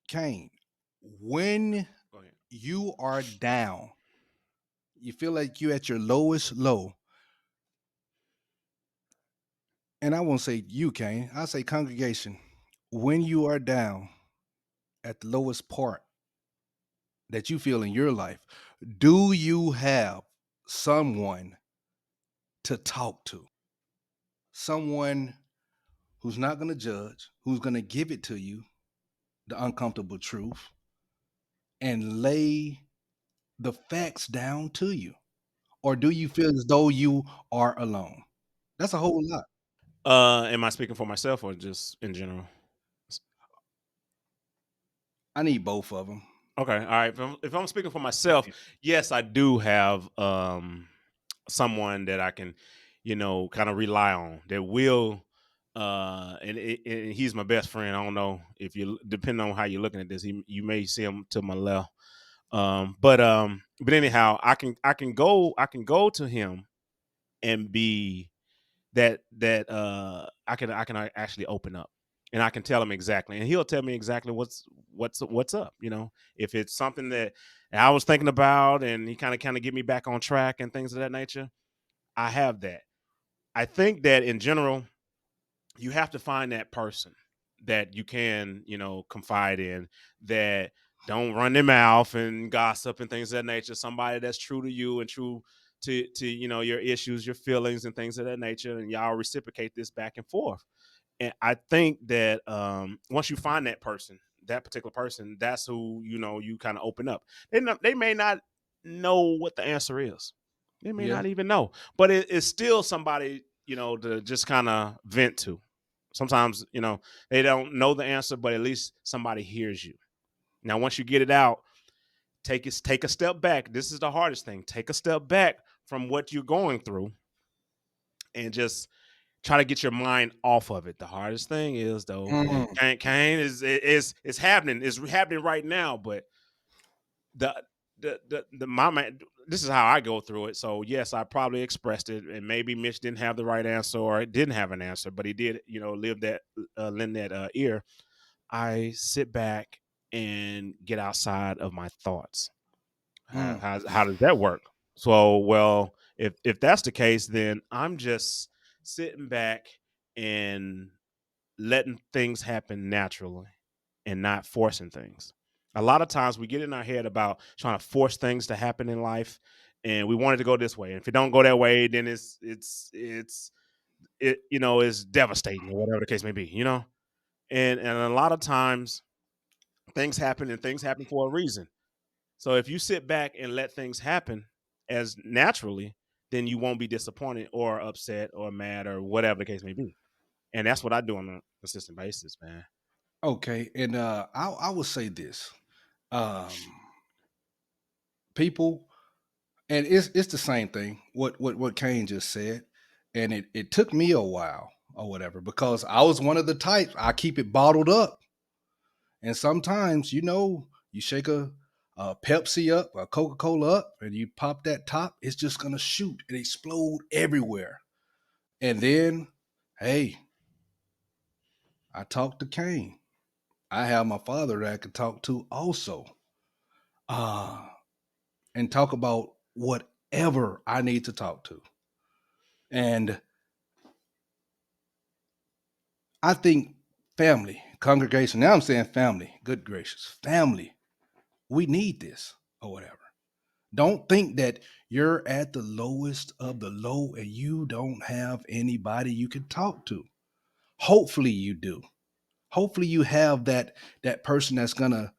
Kane, when Go ahead. you are down, you feel like you at your lowest low, and I won't say you, Kane, I'll say congregation. When you are down at the lowest part that you feel in your life, do you have someone to talk to? Someone who's not going to judge, who's going to give it to you, the uncomfortable truth, and lay the facts down to you? Or do you feel as though you are alone? That's a whole lot. Am I speaking for myself or just in general? S- I need both of them. Okay, all right. If I'm speaking for myself, yes, I do have someone that I can, kind of rely on that will. And he's my best friend. I don't know if you, depending on how you're looking at this, you may see him to my left. But anyhow, I can go to him and be that I can actually open up, and I can tell him exactly, and he'll tell me exactly what's up. If it's something that I was thinking about, and he kind of get me back on track and things of that nature. I have that. I think that in general, you have to find that person that you can, confide in, that don't run their mouth and gossip and things of that nature. Somebody that's true to you and true to your issues, your feelings, and things of that nature, and y'all reciprocate this back and forth. And I think that once you find that person, that particular person, that's who you kind of open up. They may not know what the answer is. They may Yeah. not even know, but it's still somebody to just kind of vent to. Sometimes they don't know the answer, but at least somebody hears you. Now, once you get it out, take a step back. This is the hardest thing. Take a step back from what you're going through and just try to get your mind off of it. The hardest thing is though, Mm. Kane is happening. It's happening right now. But the the my man, this is how I go through it. So yes, I probably expressed it, and maybe Mitch didn't have the right answer or didn't have an answer, but he did, live that lend that ear. I sit back and get outside of my thoughts. Mm. How does that work? So, well, if that's the case, then I'm just sitting back and letting things happen naturally and not forcing things. A lot of times we get in our head about trying to force things to happen in life, and we want it to go this way. And if it don't go that way, then it's devastating or whatever the case may be. And a lot of times things happen and things happen for a reason. So if you sit back and let things happen as naturally, then you won't be disappointed or upset or mad or whatever the case may be. And that's what I do on a consistent basis, man. Okay. And I will say this. Um, people, and it's the same thing, what Kane just said. And it took me a while or whatever, because I was one of the types, I keep it bottled up. And sometimes, you shake a Pepsi up, a Coca Cola up, and you pop that top, it's just gonna shoot and explode everywhere. And then, hey, I talked to Kane. I have my father that I could talk to also, uh, and talk about whatever I need to talk to. And I think family, congregation, now I'm saying family, good gracious, family, we need this or whatever. Don't think that you're at the lowest of the low and you don't have anybody you can talk to. Hopefully you do. Hopefully you have that person that's gonna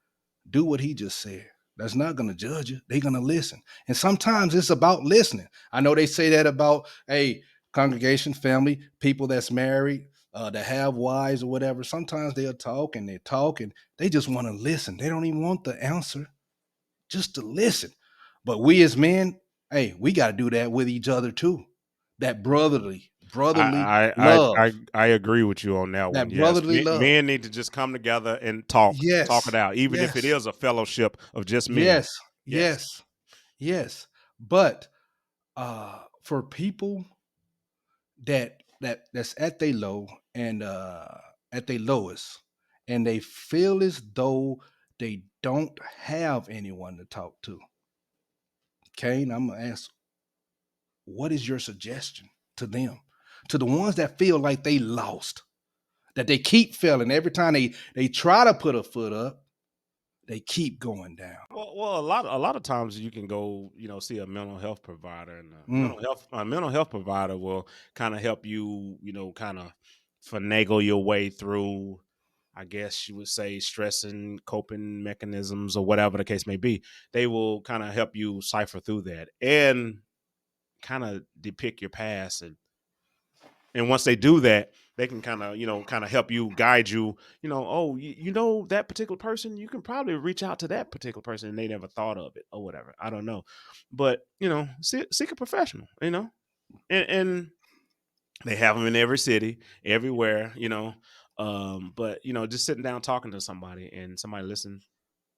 do what he just said. That's not gonna judge you. They're gonna listen. And sometimes it's about listening. I know they say that about, hey, congregation, family, people that's married, that have wives or whatever. Sometimes they'll talk and they just want to listen. They don't even want the answer, just to listen. But we as men, hey, we got to do that with each other too. That brotherly love, I agree with you on that one. that Yes, brotherly love. men need to just come together and talk Yes, it out, even if it yes, is a fellowship of just men. yes, Yes. yes, yes. But for people that's at their low and at their lowest, and they feel as though they don't have anyone to talk to. Kane, I'm gonna ask, what is your suggestion to them? To the ones that feel like they lost, that they keep failing every time they try to put a foot up, they keep going down. Well, a lot of times you can go, see a mental health provider, and Mm, a mental health provider will kind of help you, kind of finagle your way through. I guess you would say stress and coping mechanisms or whatever the case may be. They will kind of help you cipher through that and kind of depict your past, and once they do that, they can kind of kind of help you, guide you, oh, that particular person, you can probably reach out to that particular person and they never thought of it or whatever, I don't know. But seek a professional, and they have them in every city, everywhere, but just sitting down talking to somebody and somebody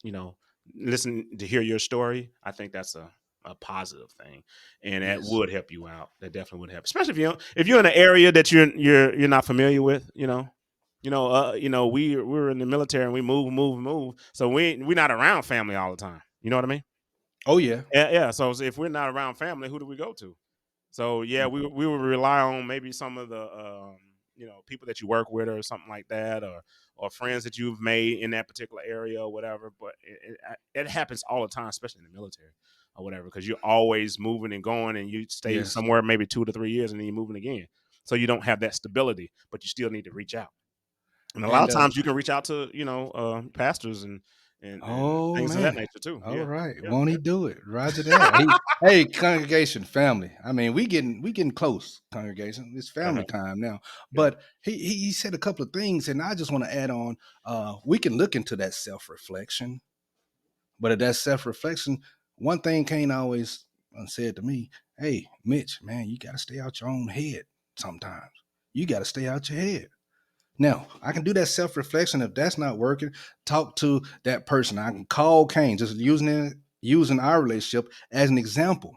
you know, listen to hear your story, I think that's a positive thing, and that yes. would help you out. That definitely would help, especially if you're in an area that you're not familiar with. We're in the military and we move, so we're not around family all the time. You know what I mean? Oh yeah. Yeah, yeah. So if we're not around family, who do we go to? So yeah, we would rely on maybe some of the people that you work with or something like that, or friends that you've made in that particular area or whatever. But it happens all the time, especially in the military or whatever, because you're always moving and going, and you stay Yes. somewhere maybe 2 to 3 years, and then you're moving again. So you don't have that stability, but you still need to reach out. And a lot And of times you can reach out to pastors and oh things of that man. nature too. All Yeah, right. yeah, Won't he yeah. do it? Roger that. Hey, congregation, family. I mean, we getting close, congregation. It's family Uh-huh. time now. Yeah. But he said a couple of things, and I just want to add on. We can look into that self-reflection, but at that self-reflection, one thing Kane always said to me, hey, Mitch, man, you gotta stay out your own head sometimes. You gotta stay out your head. Now, I can do that self reflection. If that's not working, talk to that person. I can call Kane, just using our relationship as an example.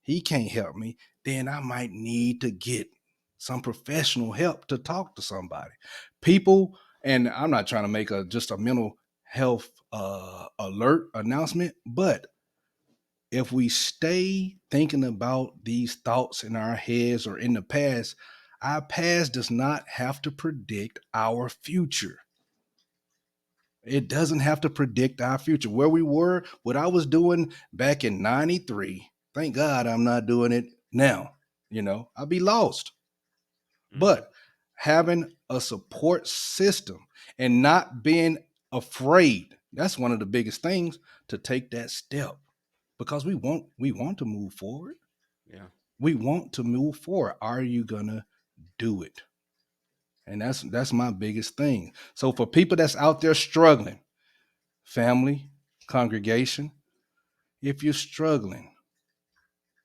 He can't help me. Then I might need to get some professional help to talk to somebody. People, and I'm not trying to make just a mental health alert announcement, but if we stay thinking about these thoughts in our heads or in the past, our past does not have to predict our future. It doesn't have to predict our future. Where we were, what I was doing back in 93, thank God I'm not doing it now. I'll be lost. Hmm. But having a support system and not being afraid, that's one of the biggest things, to take that step, because we want to move forward. Yeah. We want to move forward. Are you gonna do it? And that's my biggest thing. So for people that's out there struggling, family, congregation, if you're struggling,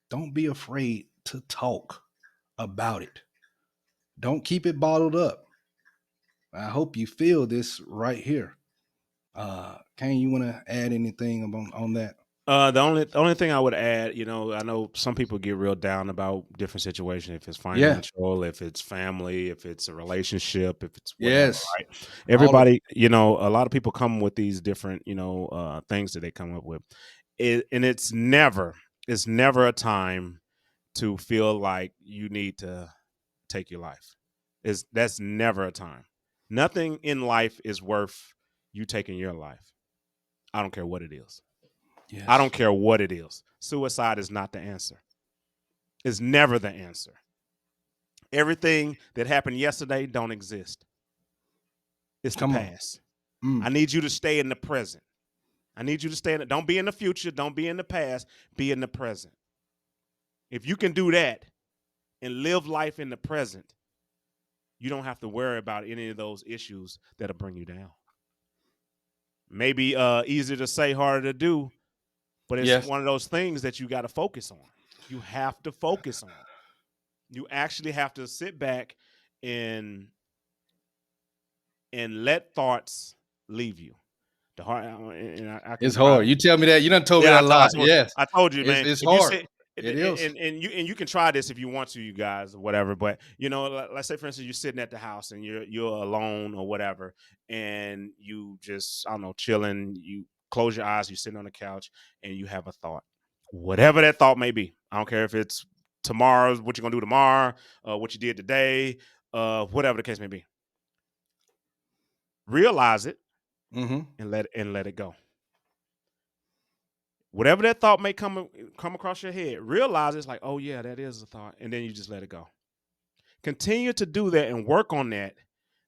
don't be afraid to talk about it. Don't keep it bottled up. I hope you feel this right here. Kane, you want to add anything on that? The only thing I would add, I know some people get real down about different situations, if it's Yeah. financial, if it's family, if it's a relationship, if it's whatever, Yes. right? All of Everybody, a lot of people come with these different, things that they come up with. And it's never a time to feel like you need to take your life. That's never a time. Nothing in life is worth you taking your life. I don't care what it is. it. I Yes. don't care what it is. Suicide is not the answer. It's never the answer. Everything that happened yesterday don't exist. It's the Come on. past. I Mm. need you to stay in the present. I need you to stay in it. Don't be in the future. Don't be in the past. Be in the present. If you can do that and live life in the present, you don't have to worry about any of those issues that'll bring you down. Maybe easier to say, harder to do, but it's Yes. one of those things that you got to focus on. You have to focus on. You actually have to sit back and let thoughts leave you. The heart, and I can It's hard. You tell me that. You done told me yeah, that a lot. Yes. I told you, man. It's If you hard. sit It is. And you can try this if you want to, you guys, or whatever. But let's say for instance you're sitting at the house and you're alone or whatever, and you just, I don't know, chilling. You close your eyes, you're sitting on the couch, and you have a thought, whatever that thought may be. I don't care if it's tomorrow, what you're gonna do tomorrow, what you did today, whatever the case may be. Realize it Mm-hmm. and let it go. Whatever that thought may come across your head, realize it's like, oh yeah, that is a thought, and then you just let it go. Continue to do that and work on that.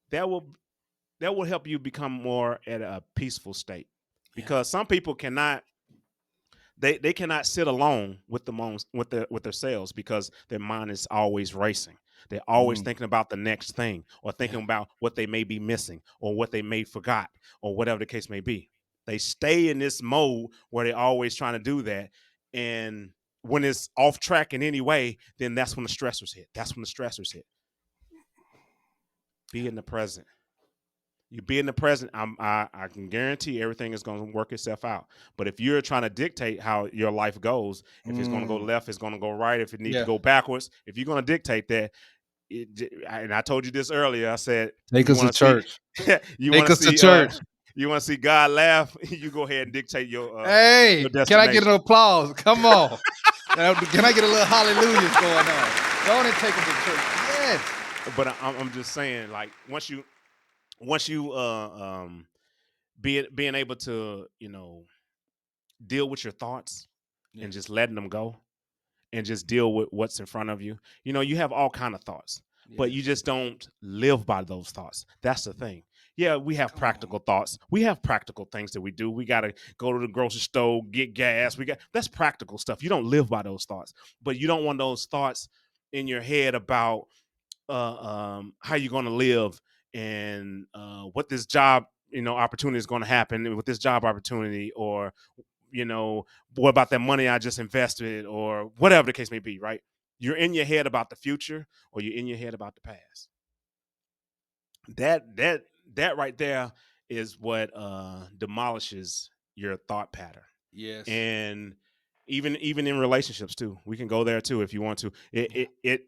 That will help you become more at a peaceful state. Yeah. Because some people cannot they cannot sit alone with with themselves because their mind is always racing. They're always Mm. thinking about the next thing or thinking Yeah. about what they may be missing or what they may forgot or whatever the case may be. They stay in this mode where they're always trying to do that. And when it's off track in any way, then that's when the stressors hit. That's when the stressors hit. Be in the present. You be in the present, I can guarantee everything is going to work itself out. But if you're trying to dictate how your life goes, if it's going to go Mm. left, it's going to go right. If it needs to Yeah. go backwards, if you're going to dictate that, and I told you this earlier, I said Take you us to want to see, church. you want Take to us to see, church. you want to see God laugh. You go ahead and dictate your Hey, can I get an destination. applause? Come on. Can I get a little hallelujahs going on? Go on and take us to church. Yes. But I'm just saying, like once you being able to deal with your thoughts and Yes. just letting them go and just deal with what's in front of you. You have all kind of thoughts, but you Yes. just don't live by those thoughts. That's the thing. Yeah, we have Come on. practical thoughts. We have practical things that we do. We got to go to the grocery store, get gas. That's practical stuff. You don't live by those thoughts, but you don't want those thoughts in your head about how you're going to live and what this job opportunity is going to happen with this job opportunity, or what about that money I just invested, or whatever the case may be, right? You're in your head about the future, or you're in your head about the past. That right there is what demolishes your thought pattern. Yes. And even in relationships too, we can go there too if you want to.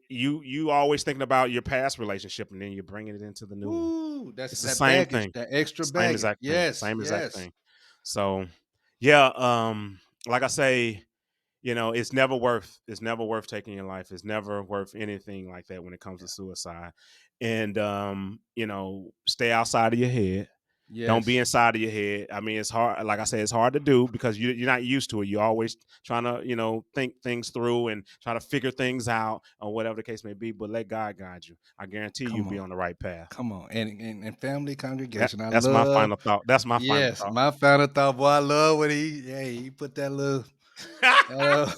You always thinking about your past relationship, and then you're bringing it into the new one. Ooh, that's It's the that same baggage, thing. that extra Same baggage. exact thing. Yes. Same exact Yes. thing. So yeah, like I say, it's never worth taking your life. It's never worth anything like that when it comes to suicide. And stay outside of your head. Don't be Yes. inside of your head. I mean, it's hard. Like I said, it's hard to do because you're not used to it. You're always trying to, think things through and try to figure things out or whatever the case may be. But let God guide you. I guarantee you'll Come be on. on the right path. Come on. And family That, congregation. I that's my love. final thought. That's my final Yes. thought. My final thought, boy. I love when he put that little uh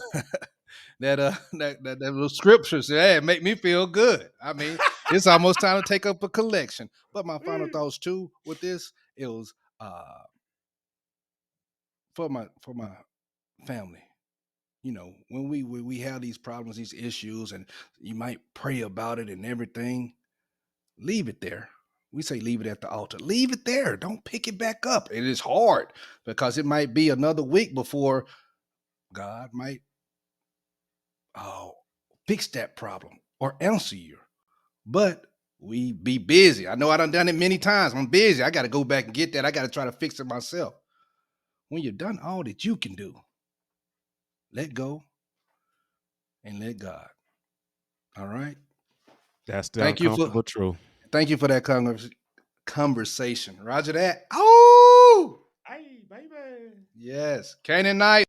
that little scriptures. Yeah, it make me feel good. I mean, it's almost time to take up a collection. But my final thoughts too with this, it was for my family. When we have these problems, these issues, and you might pray about it and everything, leave it there. We say leave it at the altar. Leave it there. Don't pick it back up. It is hard because it might be another week before God might oh, fix that problem or answer you. But we be busy. I know I done it many times. I'm busy. I got to go back and get that. I got to try to fix it myself. When you've done all that you can do, let go and let God. All right. That's the Thank you for uncomfortable truth. thank you for that conversation. Roger that. Oh Hey, baby. yes. Canaan night.